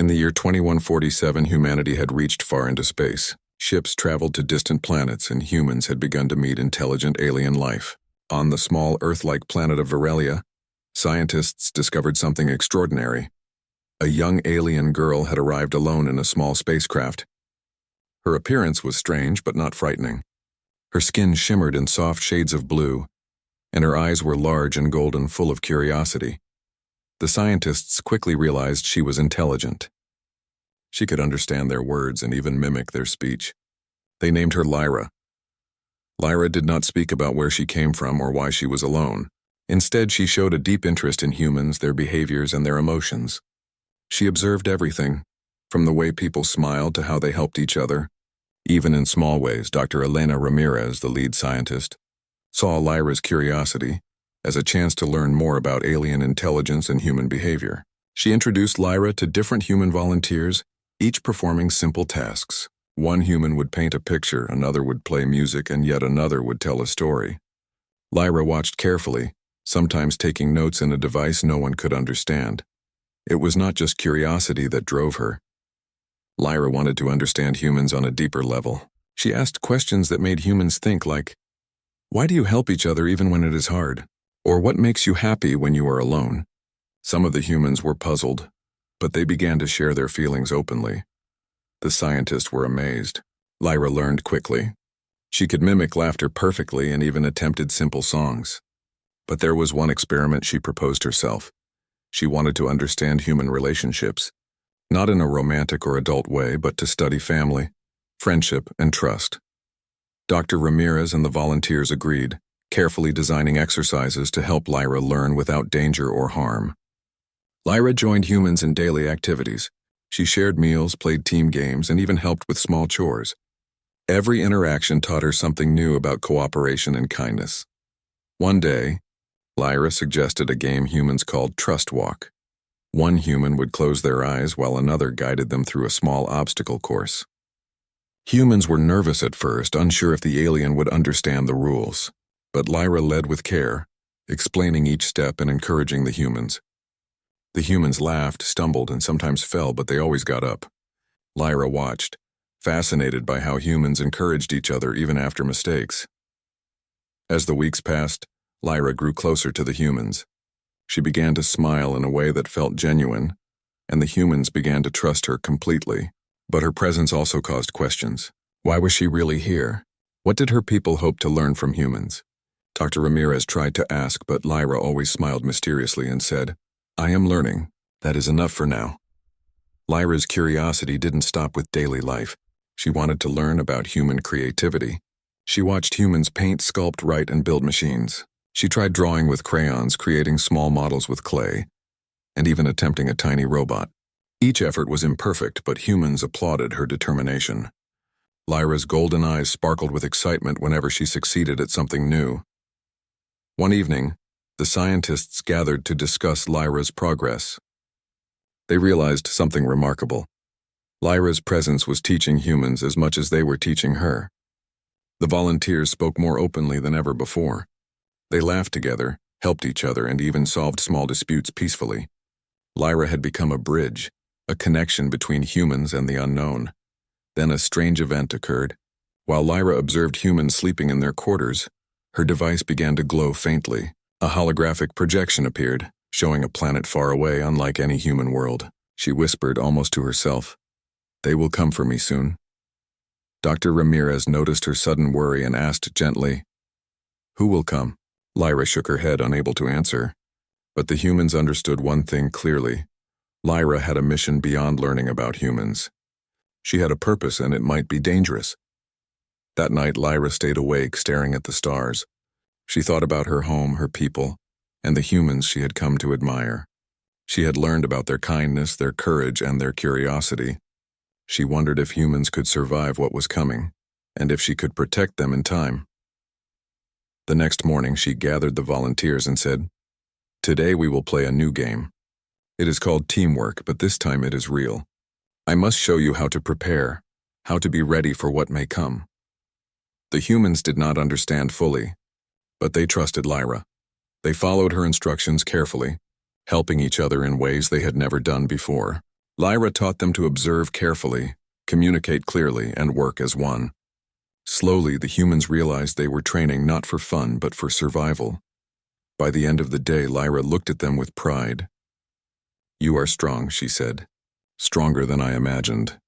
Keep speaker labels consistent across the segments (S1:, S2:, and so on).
S1: the year 2147, humanity had reached far into space. Ships traveled to distant planets, and humans had begun to meet intelligent alien life. On the small Earth-like planet of Virelia, scientists discovered something extraordinary. A young alien girl had arrived alone in a small spacecraft. Her appearance was strange but not frightening. Her skin shimmered in soft shades of blue, and her eyes were large and golden, full of curiosity. The scientists quickly realized she was intelligent. She could understand their words and even mimic their speech. They named her Lyra. Lyra did not speak about where she came from or why she was alone. Instead, she showed a deep interest in humans, their behaviors, and their emotions. She observed everything, from the way people smiled to how they helped each other. Even in small ways, Dr. Elena Ramirez, the lead scientist, saw Lyra's curiosity as a chance to learn more about alien intelligence and human behavior. She introduced Lyra to different human volunteers, each performing simple tasks. One human would paint a picture, another would play music, and yet another would tell a story. Lyra watched carefully, sometimes taking notes in a device no one could understand. It was not just curiosity that drove her. Lyra wanted to understand humans on a deeper level. She asked questions that made humans think, like, why do you help each other even when it is hard? Or what makes you happy when you are alone? Some of the humans were puzzled, but they began to share their feelings openly. The scientists were amazed. Lyra learned quickly. She could mimic laughter perfectly and even attempted simple songs. But there was one experiment she proposed herself. She wanted to understand human relationships, not in a romantic or adult way, but to study family, friendship, and trust. Dr. Ramirez and the volunteers agreed, carefully designing exercises to help Lyra learn without danger or harm. Lyra joined humans in daily activities. She shared meals, played team games, and even helped with small chores. Every interaction taught her something new about cooperation and kindness. One day, Lyra suggested a game humans called Trust Walk. One human would close their eyes while another guided them through a small obstacle course. Humans were nervous at first, unsure if the alien would understand the rules. But Lyra led with care, explaining each step and encouraging the humans. The humans laughed, stumbled, and sometimes fell, but they always got up. Lyra watched, fascinated by how humans encouraged each other even after mistakes. As the weeks passed, Lyra grew closer to the humans. She began to smile in a way that felt genuine, and the humans began to trust her completely. But her presence also caused questions. Why was she really here? What did her people hope to learn from humans? Dr. Ramirez tried to ask, but Lyra always smiled mysteriously and said, I am learning. That is enough for now. Lyra's curiosity didn't stop with daily life. She wanted to learn about human creativity. She watched humans paint, sculpt, write, and build machines. She tried drawing with crayons, creating small models with clay, and even attempting a tiny robot. Each effort was imperfect, but humans applauded her determination. Lyra's golden eyes sparkled with excitement whenever she succeeded at something new. One evening, the scientists gathered to discuss Lyra's progress. They realized something remarkable. Lyra's presence was teaching humans as much as they were teaching her. The volunteers spoke more openly than ever before. They laughed together, helped each other, and even solved small disputes peacefully. Lyra had become a bridge, a connection between humans and the unknown. Then a strange event occurred. While Lyra observed humans sleeping in their quarters, her device began to glow faintly. A holographic projection appeared, showing a planet far away, unlike any human world. She whispered almost to herself, They will come for me soon. Dr. Ramirez noticed her sudden worry and asked gently, Who will come? Lyra shook her head, unable to answer. But the humans understood one thing clearly. Lyra had a mission beyond learning about humans. She had a purpose, and it might be dangerous. That night, Lyra stayed awake, staring at the stars. She thought about her home, her people, and the humans she had come to admire. She had learned about their kindness, their courage, and their curiosity. She wondered if humans could survive what was coming, and if she could protect them in time. The next morning, she gathered the volunteers and said, Today we will play a new game. It is called teamwork, but this time it is real. I must show you how to prepare, how to be ready for what may come. The humans did not understand fully, but they trusted Lyra. They followed her instructions carefully, helping each other in ways they had never done before. Lyra taught them to observe carefully, communicate clearly, and work as one. Slowly, the humans realized they were training not for fun but for survival. By the end of the day, Lyra looked at them with pride. "You are strong," she said. "Stronger than I imagined."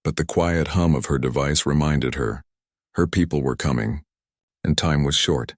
S1: But the quiet hum of her device reminded her. Her people were coming, and time was short.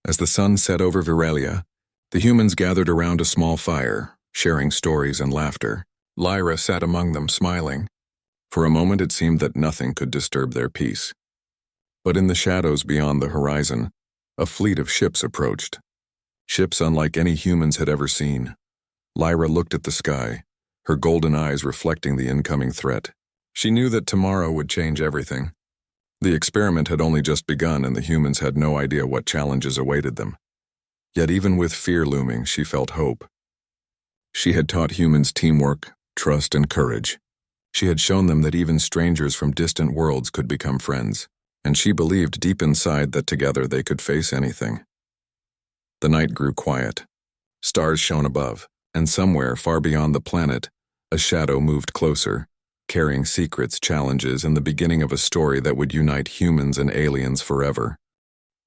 S1: As the sun set over Veralia, the humans gathered around a small fire, sharing stories and laughter. Lyra sat among them, smiling. For a moment it seemed that nothing could disturb their peace. But in the shadows beyond the horizon, a fleet of ships approached. Ships unlike any humans had ever seen. Lyra looked at the sky, her golden eyes reflecting the incoming threat. She knew that tomorrow would change everything. The experiment had only just begun and the humans had no idea what challenges awaited them. Yet even with fear looming, she felt hope. She had taught humans teamwork, trust, and courage. She had shown them that even strangers from distant worlds could become friends, and she believed deep inside that together they could face anything. The night grew quiet. Stars shone above, and somewhere far beyond the planet, a shadow moved closer, carrying secrets, challenges, and the beginning of a story that would unite humans and aliens forever.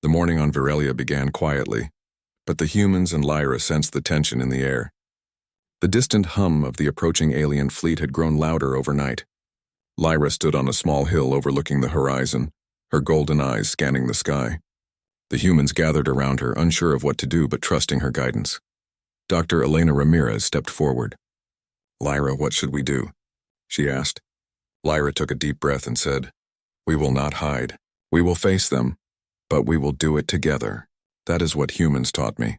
S1: The morning on Veralia began quietly, but the humans and Lyra sensed the tension in the air. The distant hum of the approaching alien fleet had grown louder overnight. Lyra stood on a small hill overlooking the horizon, her golden eyes scanning the sky. The humans gathered around her, unsure of what to do but trusting her guidance. Dr. Elena Ramirez stepped forward. "Lyra, what should we do?" she asked. Lyra took a deep breath and said, "We will not hide. We will face them, but we will do it together. That is what humans taught me.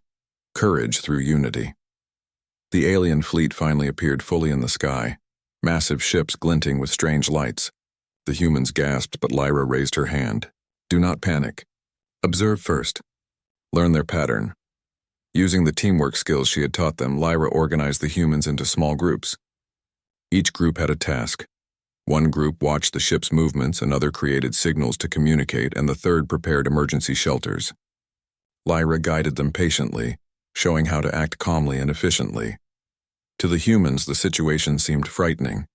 S1: Courage through unity." The alien fleet finally appeared fully in the sky, massive ships glinting with strange lights. The humans gasped, but Lyra raised her hand. "Do not panic. Observe first. Learn their pattern." Using the teamwork skills she had taught them, Lyra organized the humans into small groups. Each group had a task. One group watched the ship's movements, another created signals to communicate, and the third prepared emergency shelters. Lyra guided them patiently, showing how to act calmly and efficiently. To the humans, the situation seemed frightening,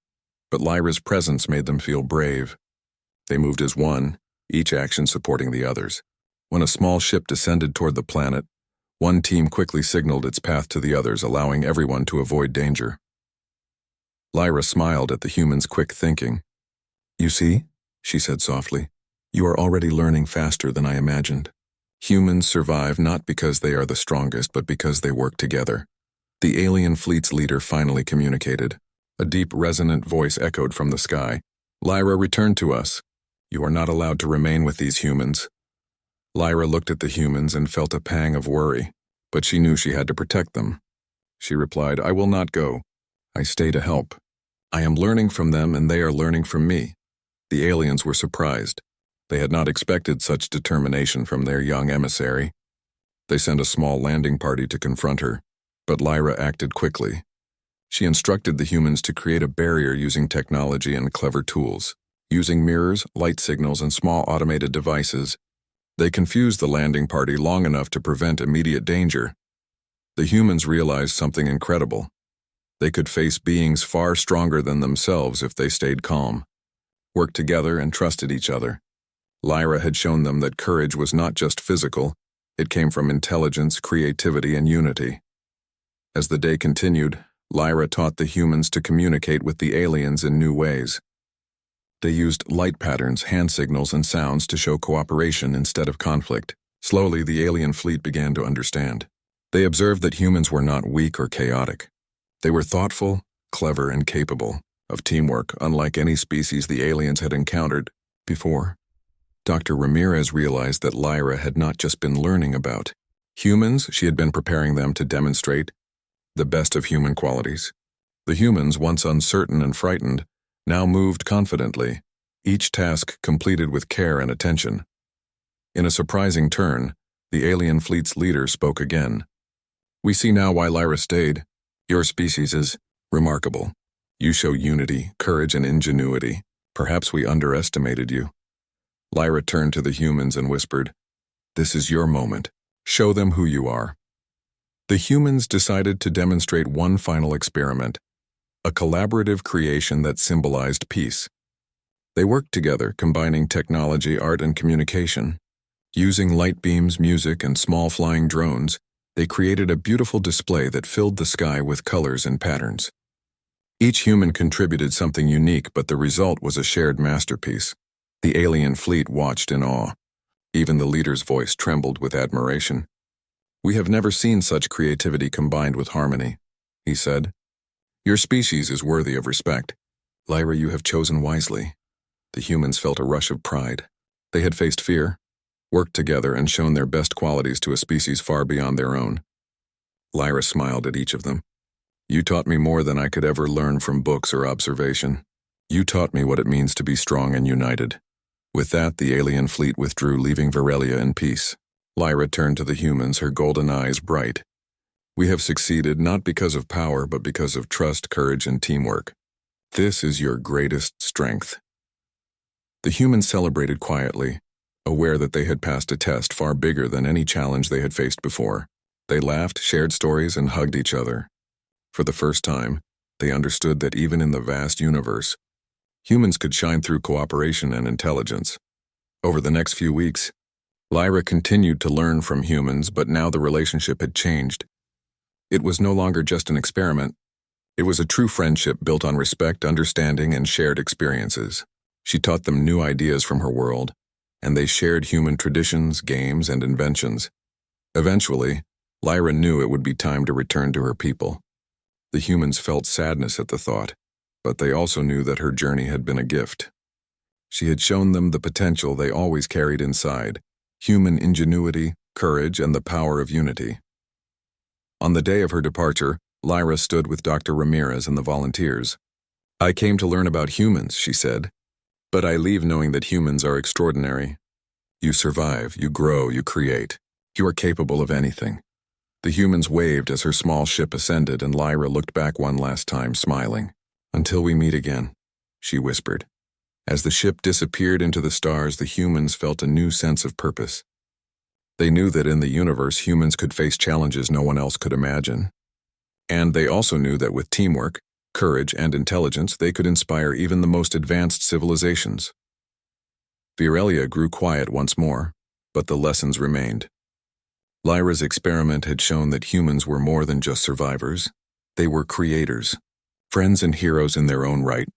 S1: but Lyra's presence made them feel brave. They moved as one, each action supporting the others. When a small ship descended toward the planet, one team quickly signaled its path to the others, allowing everyone to avoid danger. Lyra smiled at the humans' quick thinking. "You see," she said softly, "you are already learning faster than I imagined. Humans survive not because they are the strongest, but because they work together." The alien fleet's leader finally communicated. A deep, resonant voice echoed from the sky. "Lyra, return to us. You are not allowed to remain with these humans." Lyra looked at the humans and felt a pang of worry, but she knew she had to protect them. She replied, "I will not go. I stay to help. I am learning from them and they are learning from me." The aliens were surprised. They had not expected such determination from their young emissary. They sent a small landing party to confront her, but Lyra acted quickly. She instructed the humans to create a barrier using technology and clever tools. Using mirrors, light signals, and small automated devices, they confused the landing party long enough to prevent immediate danger. The humans realized something incredible. They could face beings far stronger than themselves if they stayed calm, worked together, and trusted each other. Lyra had shown them that courage was not just physical, it came from intelligence, creativity, and unity. As the day continued, Lyra taught the humans to communicate with the aliens in new ways. They used light patterns, hand signals, and sounds to show cooperation instead of conflict. Slowly, the alien fleet began to understand. They observed that humans were not weak or chaotic. They were thoughtful, clever, and capable of teamwork, unlike any species the aliens had encountered before. Dr. Ramirez realized that Lyra had not just been learning about humans, she had been preparing them to demonstrate the best of human qualities. The humans, once uncertain and frightened, now moved confidently, each task completed with care and attention. In a surprising turn, the alien fleet's leader spoke again. "We see now why Lyra stayed. Your species is remarkable. You show unity, courage, and ingenuity. Perhaps we underestimated you." Lyra turned to the humans and whispered, "This is your moment. Show them who you are." The humans decided to demonstrate one final experiment. a collaborative creation that symbolized peace. They worked together, combining technology, art, and communication. Using light beams, music, and small flying drones, they created a beautiful display that filled the sky with colors and patterns. Each human contributed something unique, but the result was a shared masterpiece. The alien fleet watched in awe. Even the leader's voice trembled with admiration. "We have never seen such creativity combined with harmony," he said. "Your species is worthy of respect. Lyra, you have chosen wisely." The humans felt a rush of pride. They had faced fear, worked together, and shown their best qualities to a species far beyond their own. Lyra smiled at each of them. "You taught me more than I could ever learn from books or observation. You taught me what it means to be strong and united." With that, the alien fleet withdrew, leaving Verelia in peace. Lyra turned to the humans, her golden eyes bright. "We have succeeded not because of power, but because of trust, courage, and teamwork. This is your greatest strength." The humans celebrated quietly, aware that they had passed a test far bigger than any challenge they had faced before. They laughed, shared stories, and hugged each other. For the first time, they understood that even in the vast universe, humans could shine through cooperation and intelligence. Over the next few weeks, Lyra continued to learn from humans, but now the relationship had changed. It was no longer just an experiment. It was a true friendship built on respect, understanding, and shared experiences. She taught them new ideas from her world, and they shared human traditions, games, and inventions. Eventually, Lyra knew it would be time to return to her people. The humans felt sadness at the thought, but they also knew that her journey had been a gift. She had shown them the potential they always carried inside: human ingenuity, courage, and the power of unity. On the day of her departure, Lyra stood with Dr. Ramirez and the volunteers. "I came to learn about humans," she said, "but I leave knowing that humans are extraordinary. You survive, you grow, you create. You are capable of anything." The humans waved as her small ship ascended, and Lyra looked back one last time, smiling. "Until we meet again," she whispered. As the ship disappeared into the stars, the humans felt a new sense of purpose. They knew that in the universe, humans could face challenges no one else could imagine. And they also knew that with teamwork, courage, and intelligence, they could inspire even the most advanced civilizations. Verelia grew quiet once more, but the lessons remained. Lyra's experiment had shown that humans were more than just survivors. They were creators, friends and heroes in their own right.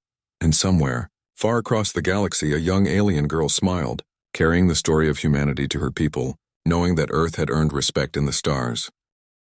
S1: And somewhere, far across the galaxy, a young alien girl smiled, carrying the story of humanity to her people, knowing that Earth had earned respect in the stars.